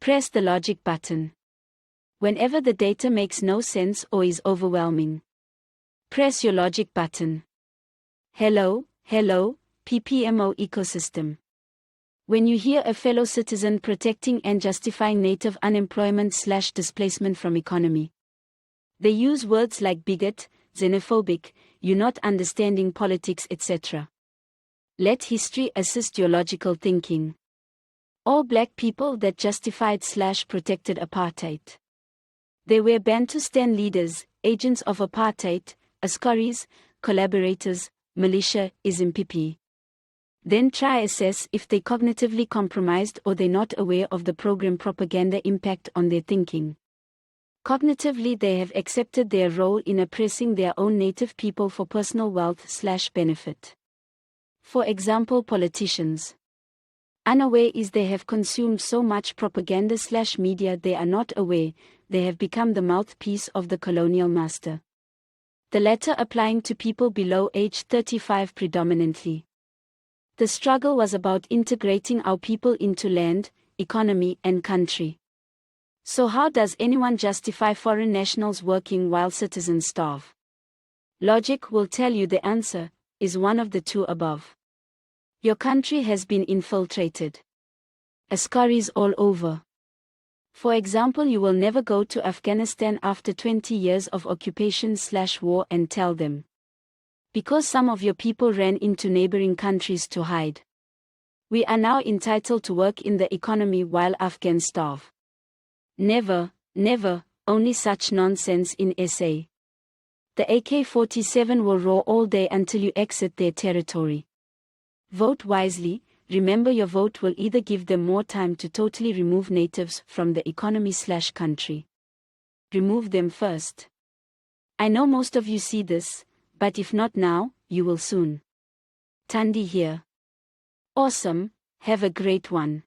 Press the logic button. Whenever the data makes no sense or is overwhelming, press your logic button. Hello, PPMO ecosystem. When you hear a fellow citizen protecting and justifying native unemployment/displacement from economy, they use words like bigot, xenophobic, you not understanding politics, etc. Let history assist your logical thinking. All black people that justified/protected apartheid. They were Bantustan leaders, agents of apartheid, Askaris, collaborators, militia, Izimphimphi. Then try assess if they cognitively compromised or they not aware of the program propaganda impact on their thinking. Cognitively they have accepted their role in oppressing their own native people for personal wealth/benefit. For example, politicians. Unaware is they have consumed so much propaganda/media they are not aware, they have become the mouthpiece of the colonial master. The latter applying to people below age 35 predominantly. The struggle was about integrating our people into land, economy and country. So how does anyone justify foreign nationals working while citizens starve? Logic will tell you the answer is one of the two above. Your country has been infiltrated. Askaris all over. For example, you will never go to Afghanistan after 20 years of occupation/war and tell them, because some of your people ran into neighboring countries to hide, we are now entitled to work in the economy while Afghans starve. Never, only such nonsense in SA. The AK-47 will roar all day until you exit their territory. Vote wisely. Remember, your vote will either give them more time to totally remove natives from the economy/country. Remove them first. I know most of you see this, but if not now, you will soon. Tandi here. Awesome, have a great one.